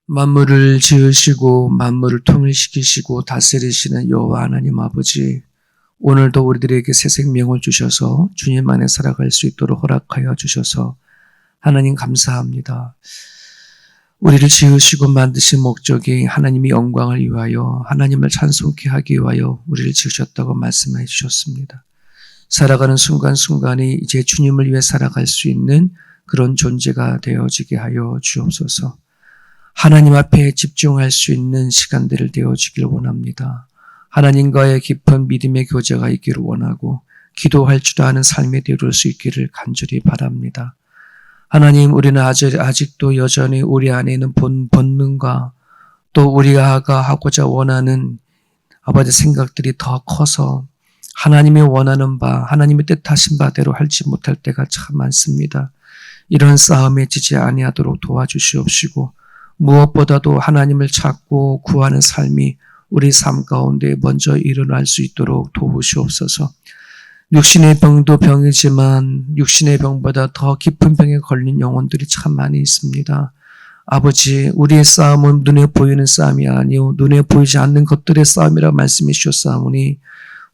만물을 지으시고 만물을 통일시키시고 다스리시는 여호와 하나님 아버지, 오늘도 우리들에게 새 생명을 주셔서 주님 안에 살아갈 수 있도록 허락하여 주셔서 하나님 감사합니다. 우리를 지으시고 만드신 목적이 하나님의 영광을 위하여 하나님을 찬송케 하기 위하여 우리를 지으셨다고 말씀해 주셨습니다. 살아가는 순간순간이 이제 주님을 위해 살아갈 수 있는 그런 존재가 되어지게 하여 주옵소서. 하나님 앞에 집중할 수 있는 시간들을 되어지길 원합니다. 하나님과의 깊은 믿음의 교제가 있기를 원하고 기도할 줄 아는 삶에 이룰 수 있기를 간절히 바랍니다. 하나님, 우리는 아직도 여전히 우리 안에 있는 본능과 또 우리가 하고자 원하는 아버지 생각들이 더 커서 하나님이 원하는 바, 하나님의 뜻하신 바대로 할지 못할 때가 참 많습니다. 이런 싸움에 지지 아니하도록 도와주시옵시고 무엇보다도 하나님을 찾고 구하는 삶이 우리 삶 가운데 먼저 일어날 수 있도록 도우시옵소서. 육신의 병도 병이지만 육신의 병보다 더 깊은 병에 걸린 영혼들이 참 많이 있습니다. 아버지, 우리의 싸움은 눈에 보이는 싸움이 아니오 눈에 보이지 않는 것들의 싸움이라 말씀해 주셨사오니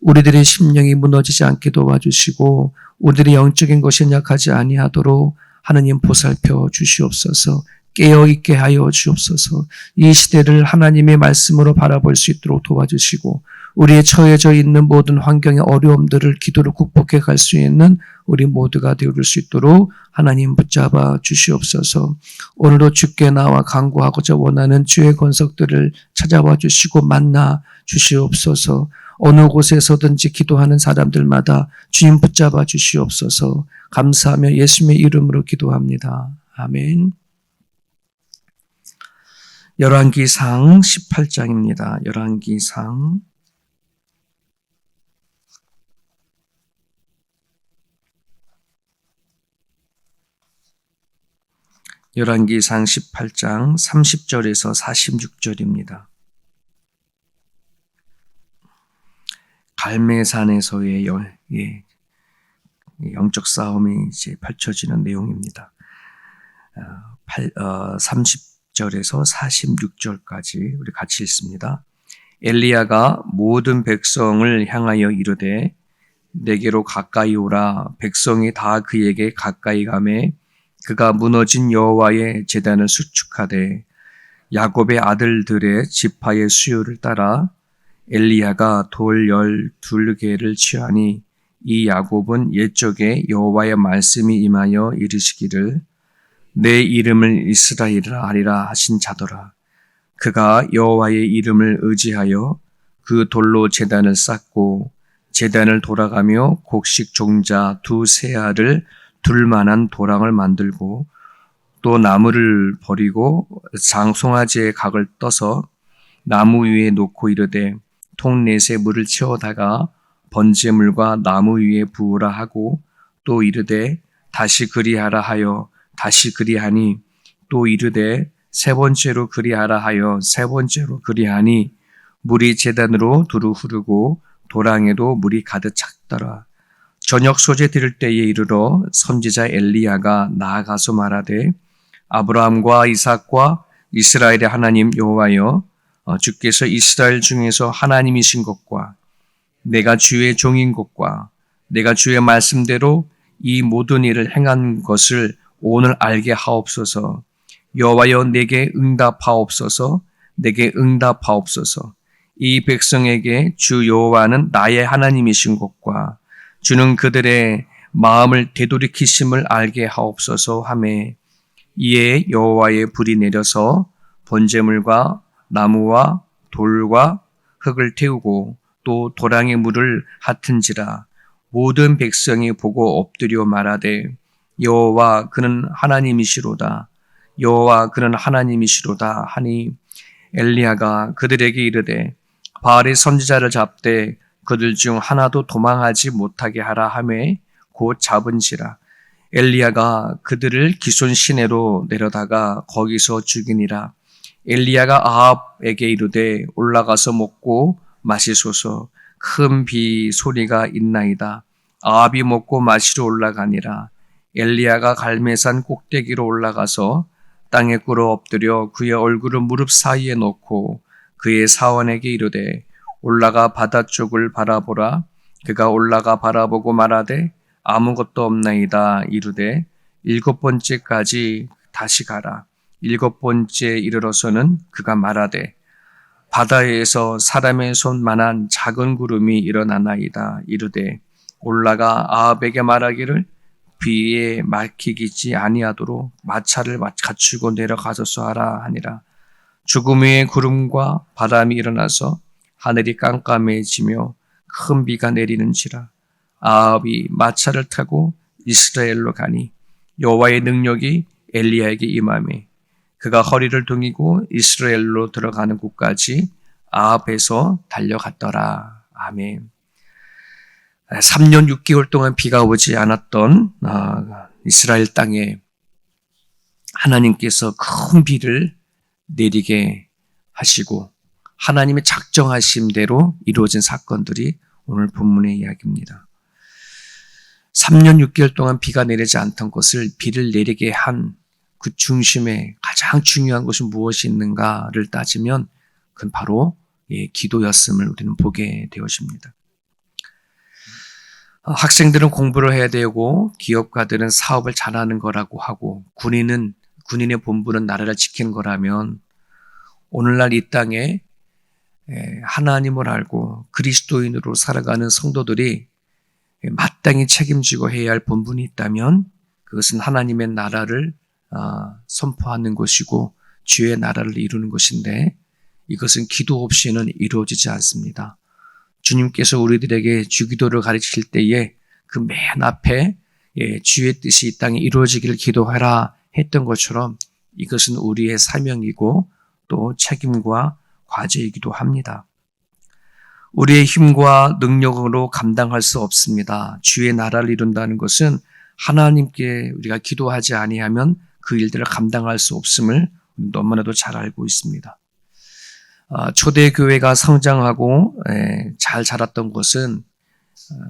우리들의 심령이 무너지지 않게 도와주시고 우리들의 영적인 것이 약하지 아니하도록 하나님 보살펴 주시옵소서. 깨어있게 하여 주옵소서. 이 시대를 하나님의 말씀으로 바라볼 수 있도록 도와주시고 우리의 처해져 있는 모든 환경의 어려움들을 기도로 극복해 갈 수 있는 우리 모두가 되어줄 수 있도록 하나님 붙잡아 주시옵소서. 오늘도 주께 나와 간구하고자 원하는 주의 권속들을 찾아와 주시고 만나 주시옵소서. 어느 곳에서든지 기도하는 사람들마다 주님 붙잡아 주시옵소서. 감사하며 예수님의 이름으로 기도합니다. 아멘. 열왕기상 18장입니다. 열왕기상 18장 30절에서 46절입니다. 갈매산에서의 영적 싸움이 이제 펼쳐지는 내용입니다. 30절에서 46절까지 우리 같이 읽습니다. 엘리야가 모든 백성을 향하여 이르되 내게로 가까이 오라. 백성이 다 그에게 가까이 가매 그가 무너진 여호와의 제단을 수축하되 야곱의 아들들의 지파의 수요를 따라 엘리야가 돌 12개를 취하니 이 야곱은 옛적에 여호와의 말씀이 임하여 이르시기를 내 이름을 이스라엘이라 하리라 하신 자더라. 그가 여호와의 이름을 의지하여 그 돌로 제단을 쌓고 제단을 돌아가며 곡식 종자 2 알을 둘 만한 도랑을 만들고 또 나무를 버리고 송아지의 각을 떠서 나무 위에 놓고 이르되 통 넷에 물을 채워다가 번제물과 나무 위에 부으라 하고 또 이르되 다시 그리하라 하여 다시 그리하니 또 이르되 세 번째로 그리하라 하여 세 번째로 그리하니 물이 제단으로 두루 흐르고 도랑에도 물이 가득 찼더라. 저녁 소재 드릴 때에 이르러 선지자 엘리야가 나아가서 말하되 아브라함과 이삭과 이스라엘의 하나님 여호와여, 주께서 이스라엘 중에서 하나님이신 것과 내가 주의 종인 것과 내가 주의 말씀대로 이 모든 일을 행한 것을 오늘 알게 하옵소서. 여호와여, 내게 응답하옵소서. 내게 응답하옵소서. 이 백성에게 주 여호와는 나의 하나님이신 것과 주는 그들의 마음을 되돌이키심을 알게 하옵소서 하매 이에 여호와의 불이 내려서 번제물과 나무와 돌과 흙을 태우고 또 도랑의 물을 핫은지라. 모든 백성이 보고 엎드려 말하되 여호와 그는 하나님이시로다. 여호와 그는 하나님이시로다 하니 엘리야가 그들에게 이르되 바알의 선지자를 잡되 그들 중 하나도 도망하지 못하게 하라 하매 곧 잡은지라. 엘리야가 그들을 기손 시내로 내려다가 거기서 죽이니라. 엘리야가 아합에게 이르되 올라가서 먹고 마시소서. 큰 비 소리가 있나이다. 아합이 먹고 마시러 올라가니라. 엘리야가 갈매산 꼭대기로 올라가서 땅에 꿇어 엎드려 그의 얼굴을 무릎 사이에 놓고 그의 사원에게 이르되 올라가 바다 쪽을 바라보라. 그가 올라가 바라보고 말하되 아무것도 없나이다. 이르되 7번째까지 다시 가라. 7번째 이르러서는 그가 말하되 바다에서 사람의 손만한 작은 구름이 일어나나이다. 이르되 올라가 아합에게 말하기를 비에 막히지 아니하도록 마차를 갖추고 내려가소서 하라 하니라. 죽음 위에 구름과 바람이 일어나서 하늘이 깜깜해지며 큰 비가 내리는지라. 아합이 마차를 타고 이스라엘로 가니 여호와의 능력이 엘리야에게 임하매 그가 허리를 동이고 이스라엘로 들어가는 곳까지 아합에서 달려갔더라. 아멘. 3년 6개월 동안 비가 오지 않았던 이스라엘 땅에 하나님께서 큰 비를 내리게 하시고 하나님의 작정하심대로 이루어진 사건들이 오늘 본문의 이야기입니다. 3년 6개월 동안 비가 내리지 않던 것을 비를 내리게 한 그 중심에 가장 중요한 것이 무엇이 있는가를 따지면 그건 바로 기도였음을 우리는 보게 되어집니다. 학생들은 공부를 해야 되고 기업가들은 사업을 잘하는 거라고 하고 군인의 본분은 나라를 지키는 거라면 오늘날 이 땅에 하나님을 알고 그리스도인으로 살아가는 성도들이 마땅히 책임지고 해야 할 본분이 있다면 그것은 하나님의 나라를 선포하는 것이고 주의 나라를 이루는 것인데 이것은 기도 없이는 이루어지지 않습니다. 주님께서 우리들에게 주기도를 가르치실 때에 그 맨 앞에 주의 뜻이 이 땅에 이루어지기를 기도하라 했던 것처럼 이것은 우리의 사명이고 또 책임과 과제이기도 합니다. 우리의 힘과 능력으로 감당할 수 없습니다. 주의 나라를 이룬다는 것은 하나님께 우리가 기도하지 아니하면 그 일들을 감당할 수 없음을 너무나도 잘 알고 있습니다. 초대교회가 성장하고 잘 자랐던 것은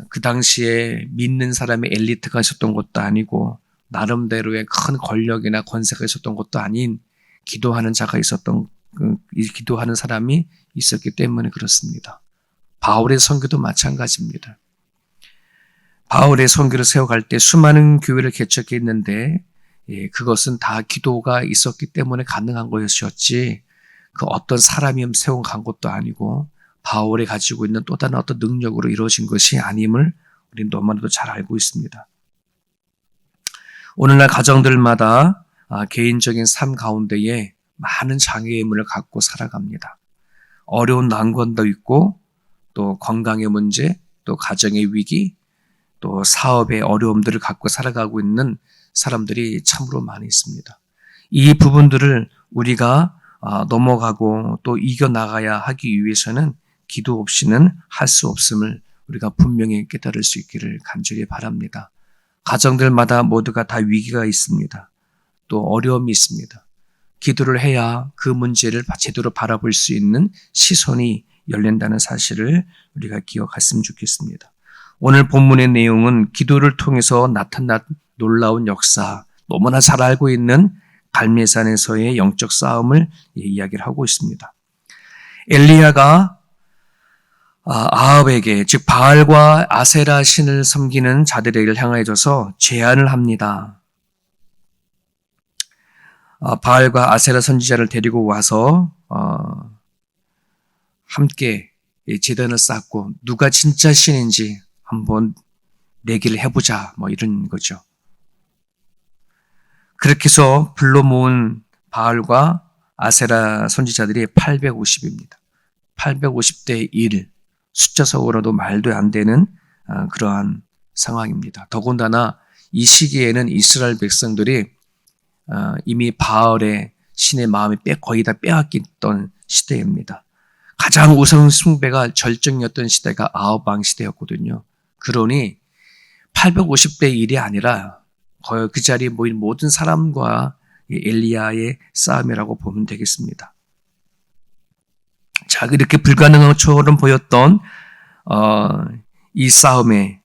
그 당시에 믿는 사람의 엘리트가 있었던 것도 아니고 나름대로의 큰 권력이나 권세가 있었던 것도 아닌 기도하는 사람이 있었기 때문에 그렇습니다. 바울의 선교도 마찬가지입니다. 바울의 선교를 세워갈 때 수많은 교회를 개척했는데 그것은 다 기도가 있었기 때문에 가능한 것이었지 그 어떤 사람이 세워간 것도 아니고 바울이 가지고 있는 또 다른 어떤 능력으로 이루어진 것이 아님을 우리는 너무나도 잘 알고 있습니다. 오늘날 가정들마다 개인적인 삶 가운데에 많은 장애물을 갖고 살아갑니다. 어려운 난관도 있고 또 건강의 문제, 또 가정의 위기, 또 사업의 어려움들을 갖고 살아가고 있는 사람들이 참으로 많이 있습니다. 이 부분들을 우리가 넘어가고 또 이겨나가야 하기 위해서는 기도 없이는 할 수 없음을 우리가 분명히 깨달을 수 있기를 간절히 바랍니다. 가정들마다 모두가 다 위기가 있습니다. 또 어려움이 있습니다. 기도를 해야 그 문제를 제대로 바라볼 수 있는 시선이 열린다는 사실을 우리가 기억했으면 좋겠습니다. 오늘 본문의 내용은 기도를 통해서 나타난 놀라운 역사, 너무나 잘 알고 있는 갈멜산에서의 영적 싸움을 이야기를 하고 있습니다. 엘리야가 아합에게 즉 바알과 아세라 신을 섬기는 자들에게 향하여져서 제안을 합니다. 바알과 아세라 선지자를 데리고 와서 함께 제단을 쌓고 누가 진짜 신인지 한번 내기를 해보자 이런 거죠. 그렇게 해서 불러 모은 바알과 아세라 선지자들이 850입니다. 850대 1, 숫자적으로도 말도 안 되는 그러한 상황입니다. 더군다나 이 시기에는 이스라엘 백성들이 이미 바알의 신의 마음이 거의 다 빼앗겼던 시대입니다. 가장 우상 숭배가 절정이었던 시대가 아합 왕 시대였거든요. 그러니 850대 1이 아니라 거의 그 자리에 모인 모든 사람과 엘리야의 싸움이라고 보면 되겠습니다. 자, 이렇게 불가능한 것처럼 보였던 이 싸움에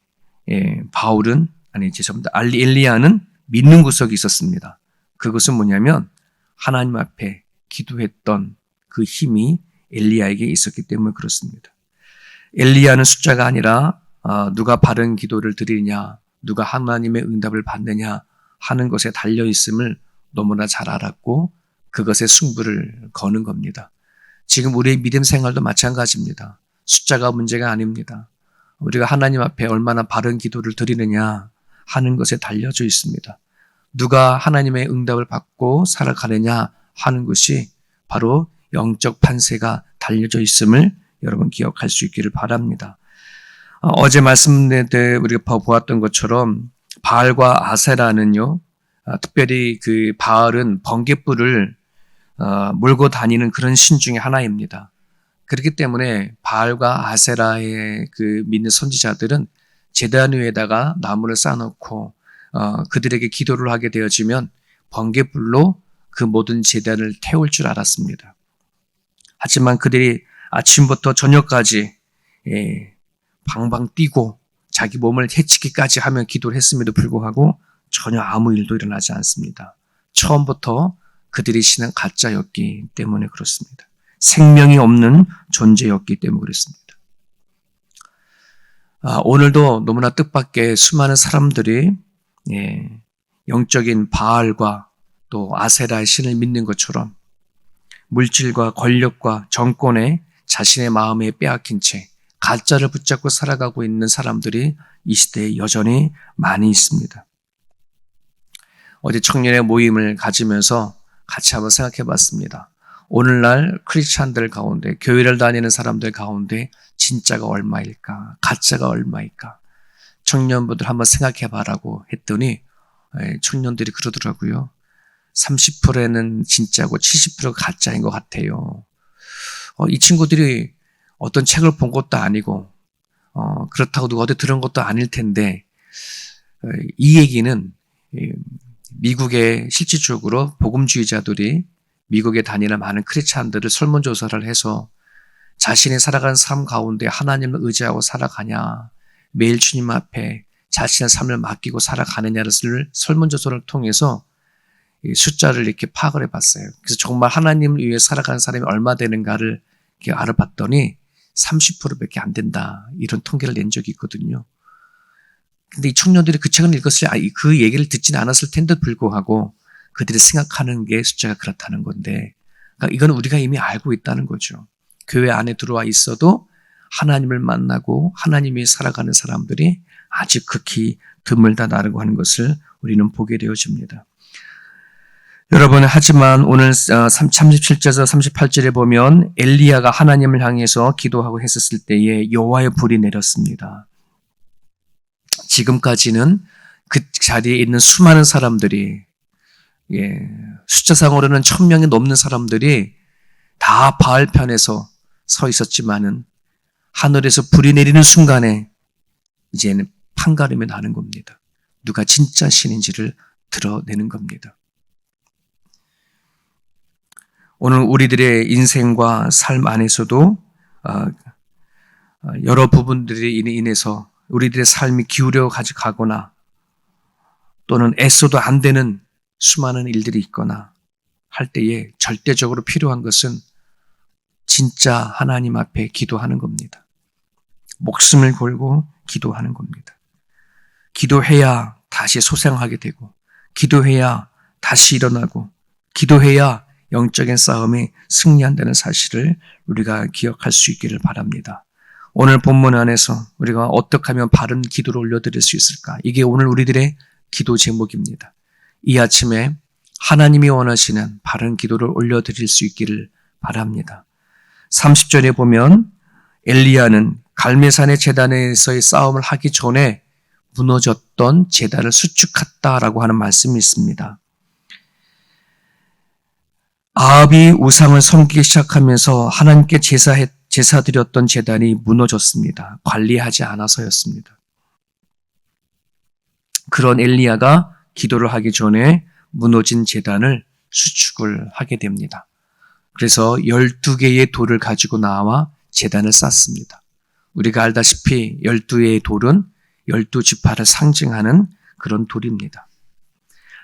엘리야는 믿는 구석이 있었습니다. 그것은 뭐냐면 하나님 앞에 기도했던 그 힘이 엘리야에게 있었기 때문에 그렇습니다. 엘리야는 숫자가 아니라 누가 바른 기도를 드리냐, 누가 하나님의 응답을 받느냐 하는 것에 달려있음을 너무나 잘 알았고 그것에 승부를 거는 겁니다. 지금 우리의 믿음 생활도 마찬가지입니다. 숫자가 문제가 아닙니다. 우리가 하나님 앞에 얼마나 바른 기도를 드리느냐 하는 것에 달려져 있습니다. 누가 하나님의 응답을 받고 살아가느냐 하는 것이 바로 영적 판세가 달려져 있음을 여러분 기억할 수 있기를 바랍니다. 어제 말씀드릴 때 우리가 보았던 것처럼 바알과 아세라는요, 특별히 그 바알은 번갯불을 몰고 다니는 그런 신 중에 하나입니다. 그렇기 때문에 바알과 아세라의 그 믿는 선지자들은 제단 위에다가 나무를 쌓아놓고 그들에게 기도를 하게 되어지면 번갯불로 그 모든 제단을 태울 줄 알았습니다. 하지만 그들이 아침부터 저녁까지 방방 뛰고 자기 몸을 해치기까지 하며 기도를 했음에도 불구하고 전혀 아무 일도 일어나지 않습니다. 처음부터 그들의 신은 가짜였기 때문에 그렇습니다. 생명이 없는 존재였기 때문에 그렇습니다. 오늘도 너무나 뜻밖의 수많은 사람들이 영적인 바알과 또 아세라의 신을 믿는 것처럼 물질과 권력과 정권에 자신의 마음에 빼앗긴 채 가짜를 붙잡고 살아가고 있는 사람들이 이 시대에 여전히 많이 있습니다. 어제 청년의 모임을 가지면서 같이 한번 생각해 봤습니다. 오늘날 크리스찬들 가운데, 교회를 다니는 사람들 가운데 진짜가 얼마일까? 가짜가 얼마일까? 청년분들 한번 생각해 봐라고 했더니 청년들이 그러더라고요. 30%는 진짜고 70%가 가짜인 것 같아요. 이 친구들이 어떤 책을 본 것도 아니고 그렇다고 누가 어디 들은 것도 아닐 텐데 이 얘기는 미국의 실질적으로 복음주의자들이 미국에 다니는 많은 크리스찬들을 설문조사를 해서 자신이 살아가는 삶 가운데 하나님을 의지하고 살아가냐, 매일 주님 앞에 자신의 삶을 맡기고 살아가느냐를 설문조사를 통해서 숫자를 이렇게 파악을 해봤어요. 그래서 정말 하나님을 위해 살아가는 사람이 얼마 되는가를 이렇게 알아봤더니 30%밖에 안 된다. 이런 통계를 낸 적이 있거든요. 근데 이 청년들이 그 책을 읽었을 때 그 얘기를 듣지는 않았을 텐데도 불구하고 그들이 생각하는 게 숫자가 그렇다는 건데, 그러니까 이건 우리가 이미 알고 있다는 거죠. 교회 안에 들어와 있어도 하나님을 만나고 하나님이 살아가는 사람들이 아직 극히 드물다라고 하는 것을 우리는 보게 되어집니다. 여러분, 하지만 오늘 37절에서 38절에 보면 엘리야가 하나님을 향해서 기도하고 했었을 때에 여호와의 불이 내렸습니다. 지금까지는 그 자리에 있는 수많은 사람들이, 숫자상으로는 1000명이 넘는 사람들이 다 바알 편에서 서 있었지만은 하늘에서 불이 내리는 순간에 이제는 판가름이 나는 겁니다. 누가 진짜 신인지를 드러내는 겁니다. 오늘 우리들의 인생과 삶 안에서도 여러 부분들이 인해서 우리들의 삶이 기울여 가거나 또는 애써도 안 되는 수많은 일들이 있거나 할 때에 절대적으로 필요한 것은 진짜 하나님 앞에 기도하는 겁니다. 목숨을 걸고 기도하는 겁니다. 기도해야 다시 소생하게 되고, 기도해야 다시 일어나고, 기도해야 영적인 싸움에 승리한다는 사실을 우리가 기억할 수 있기를 바랍니다. 오늘 본문 안에서 우리가 어떻게 하면 바른 기도를 올려드릴 수 있을까? 이게 오늘 우리들의 기도 제목입니다. 이 아침에 하나님이 원하시는 바른 기도를 올려드릴 수 있기를 바랍니다. 30절에 보면 엘리야는 갈멜산의 제단에서의 싸움을 하기 전에 무너졌던 제단을 수축했다라고 하는 말씀이 있습니다. 아합이 우상을 섬기기 시작하면서 하나님께 제사드렸던 제단이 무너졌습니다. 관리하지 않아서였습니다. 그런 엘리야가 기도를 하기 전에 무너진 제단을 수축을 하게 됩니다. 그래서 12개의 돌을 가지고 나와 제단을 쌓습니다. 우리가 알다시피 12개의 돌은 12지파를 상징하는 그런 돌입니다.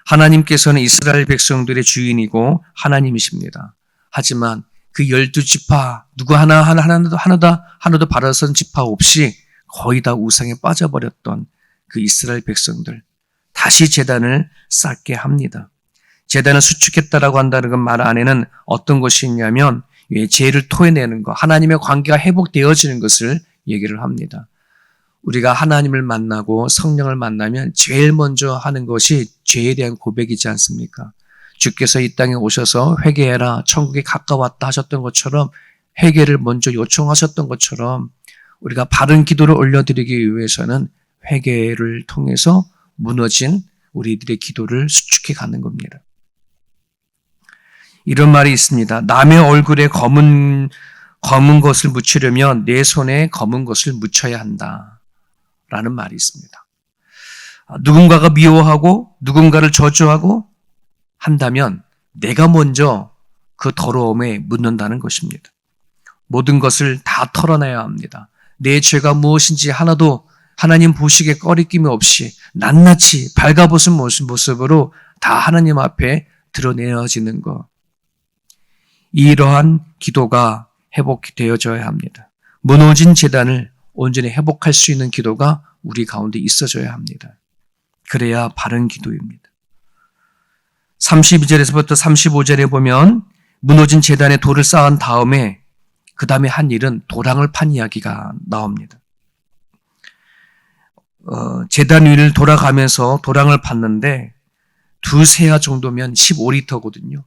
하나님께서는 이스라엘 백성들의 주인이고 하나님이십니다. 하지만 그 12지파 누구 하나도 바라선 지파 없이 거의 다 우상에 빠져버렸던 그 이스라엘 백성들, 다시 제단을 쌓게 합니다. 제단을 수축했다라고 한다는 그 말 안에는 어떤 것이 있냐면 죄를 토해내는 것, 하나님의 관계가 회복되어지는 것을 얘기를 합니다. 우리가 하나님을 만나고 성령을 만나면 제일 먼저 하는 것이 죄에 대한 고백이지 않습니까? 주께서 이 땅에 오셔서 회개해라, 천국에 가까웠다 하셨던 것처럼, 회개를 먼저 요청하셨던 것처럼, 우리가 바른 기도를 올려드리기 위해서는 회개를 통해서 무너진 우리들의 기도를 수축해 가는 겁니다. 이런 말이 있습니다. 남의 얼굴에 검은 것을 묻히려면 내 손에 검은 것을 묻혀야 한다 라는 말이 있습니다. 누군가가 미워하고 누군가를 저주하고 한다면 내가 먼저 그 더러움에 묻는다는 것입니다. 모든 것을 다 털어내야 합니다. 내 죄가 무엇인지 하나도 하나님 보시기에 꺼리낌이 없이 낱낱이 발가벗은 모습으로 다 하나님 앞에 드러내어지는 것. 이러한 기도가 회복되어져야 합니다. 무너진 제단을 온전히 회복할 수 있는 기도가 우리 가운데 있어져야 합니다. 그래야 바른 기도입니다. 32절에서부터 35절에 보면 무너진 제단에 돌을 쌓은 다음에 그 다음에 한 일은 도랑을 판 이야기가 나옵니다. 제단 위를 돌아가면서 도랑을 팠는데 두세 화 정도면 15리터거든요.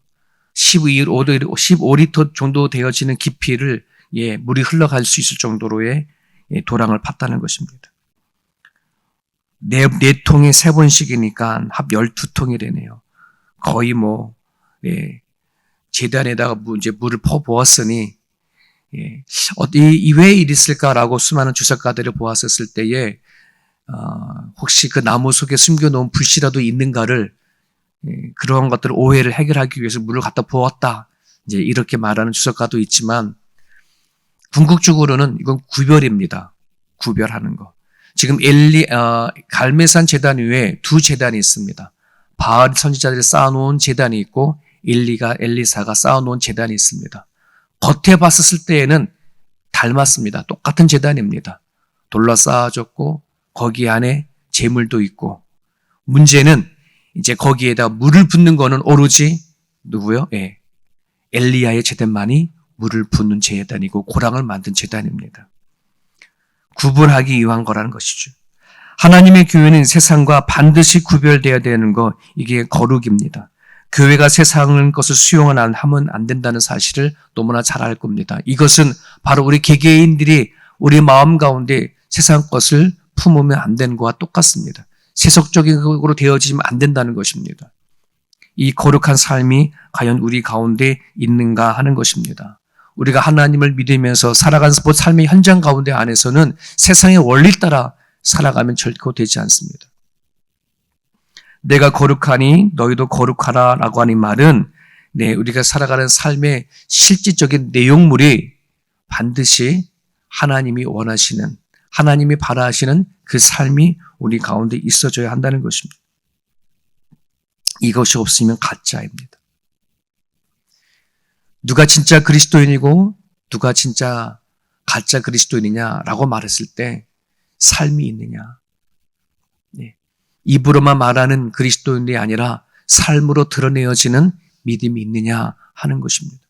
15리터 정도 되어지는 깊이를 물이 흘러갈 수 있을 정도로의 도랑을 팠다는 것입니다. 네 통에 3번씩이니까 합 12통이 되네요. 거의 제단에다가 이제 물을 퍼부었으니 왜 일이 있을까라고 수많은 주석가들을 보았었을 때에 혹시 그 나무 속에 숨겨놓은 불씨라도 있는가를 그런 것들을 오해를 해결하기 위해서 물을 갖다 부었다. 이제 이렇게 말하는 주석가도 있지만 궁극적으로는 이건 구별입니다. 구별하는 거. 지금 갈멜산 제단 위에 두 제단이 있습니다. 바알 선지자들이 쌓아놓은 제단이 있고 엘리사가 쌓아놓은 제단이 있습니다. 겉에 봤었을 때에는 닮았습니다. 똑같은 제단입니다. 돌로 쌓아졌고 거기 안에 재물도 있고 문제는 이제 거기에다 물을 붓는 거는 오로지 누구요? 엘리야의 제단만이 물을 붓는 제단이고 고랑을 만든 제단입니다. 구분하기 위한 거라는 것이죠. 하나님의 교회는 세상과 반드시 구별되어야 되는 거, 이게 거룩입니다. 교회가 세상의 것을 수용하면 안 된다는 사실을 너무나 잘 알 겁니다. 이것은 바로 우리 개개인들이 우리 마음 가운데 세상 것을 품으면 안 되는 것과 똑같습니다. 세속적인 것으로 되어지면 안 된다는 것입니다. 이 거룩한 삶이 과연 우리 가운데 있는가 하는 것입니다. 우리가 하나님을 믿으면서 살아가는 삶의 현장 가운데 안에서는 세상의 원리 따라 살아가면 결코 되지 않습니다. 내가 거룩하니 너희도 거룩하라 라고 하는 말은 우리가 살아가는 삶의 실질적인 내용물이 반드시 하나님이 원하시는, 하나님이 바라시는 그 삶이 우리 가운데 있어져야 한다는 것입니다. 이것이 없으면 가짜입니다. 누가 진짜 그리스도인이고 누가 진짜 가짜 그리스도인이냐라고 말했을 때 삶이 있느냐. 입으로만 말하는 그리스도인이 아니라 삶으로 드러내어지는 믿음이 있느냐 하는 것입니다.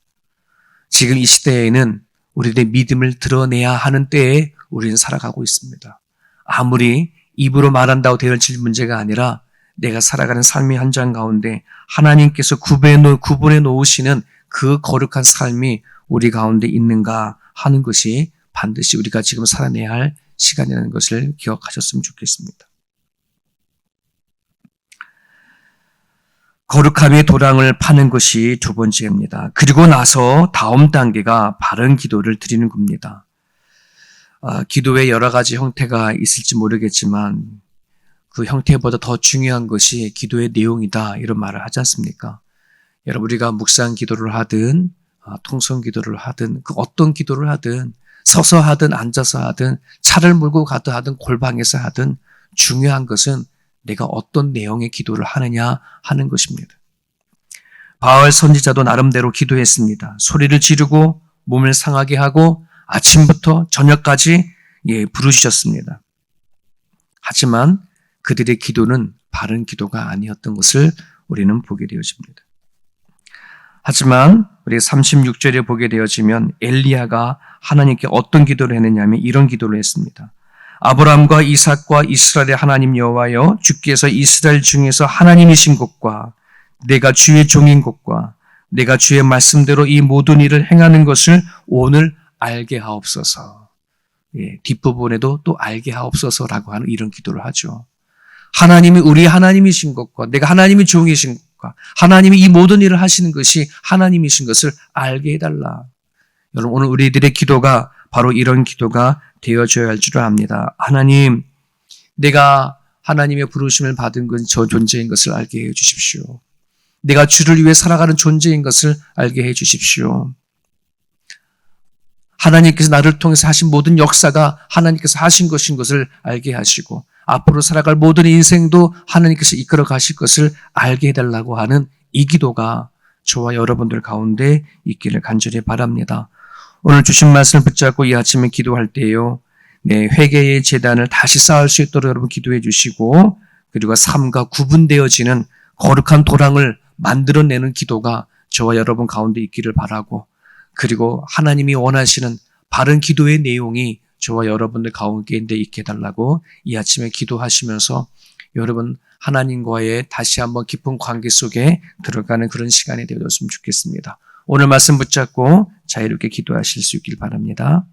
지금 이 시대에는 우리들의 믿음을 드러내야 하는 때에 우리는 살아가고 있습니다. 아무리 입으로 말한다고 되어질 문제가 아니라 내가 살아가는 삶의 현장 가운데 하나님께서 구분해 놓으시는 그 거룩한 삶이 우리 가운데 있는가 하는 것이 반드시 우리가 지금 살아내야 할 시간이라는 것을 기억하셨으면 좋겠습니다. 거룩함의 도랑을 파는 것이 두 번째입니다. 그리고 나서 다음 단계가 바른 기도를 드리는 겁니다. 기도에 여러 가지 형태가 있을지 모르겠지만 그 형태보다 더 중요한 것이 기도의 내용이다 이런 말을 하지 않습니까? 여러분 우리가 묵상 기도를 하든 통성 기도를 하든 그 어떤 기도를 하든 서서 하든 앉아서 하든 차를 몰고 가든 하든 골방에서 하든 중요한 것은 내가 어떤 내용의 기도를 하느냐 하는 것입니다. 바알 선지자도 나름대로 기도했습니다. 소리를 지르고 몸을 상하게 하고 아침부터 저녁까지 부르짖었습니다. 하지만 그들의 기도는 바른 기도가 아니었던 것을 우리는 보게 되어집니다. 하지만 우리 36절에 보게 되어지면 엘리야가 하나님께 어떤 기도를 했느냐면 이런 기도를 했습니다. 아브라함과 이삭과 이스라엘의 하나님 여호와여, 주께서 이스라엘 중에서 하나님이신 것과 내가 주의 종인 것과 내가 주의 말씀대로 이 모든 일을 행하는 것을 오늘 알게 하옵소서. 뒷부분에도 또 알게 하옵소서라고 하는 이런 기도를 하죠. 하나님이 우리 하나님이신 것과 내가 하나님의 종이신 것과 하나님이 이 모든 일을 하시는 것이 하나님이신 것을 알게 해달라. 여러분, 오늘 우리들의 기도가 바로 이런 기도가 되어져야 할 줄 압니다. 하나님, 내가 하나님의 부르심을 받은 건 저 존재인 것을 알게 해 주십시오. 내가 주를 위해 살아가는 존재인 것을 알게 해 주십시오. 하나님께서 나를 통해서 하신 모든 역사가 하나님께서 하신 것인 것을 알게 하시고 앞으로 살아갈 모든 인생도 하나님께서 이끌어 가실 것을 알게 해달라고 하는 이 기도가 저와 여러분들 가운데 있기를 간절히 바랍니다. 오늘 주신 말씀을 붙잡고 이 아침에 기도할 때요, 회개의 제단을 다시 쌓을 수 있도록 여러분 기도해 주시고, 그리고 삶과 구분되어지는 거룩한 도랑을 만들어내는 기도가 저와 여러분 가운데 있기를 바라고, 그리고 하나님이 원하시는 바른 기도의 내용이 저와 여러분들 가운데 있게 해달라고 이 아침에 기도하시면서 여러분 하나님과의 다시 한번 깊은 관계 속에 들어가는 그런 시간이 되었으면 좋겠습니다. 오늘 말씀 붙잡고 자유롭게 기도하실 수 있길 바랍니다.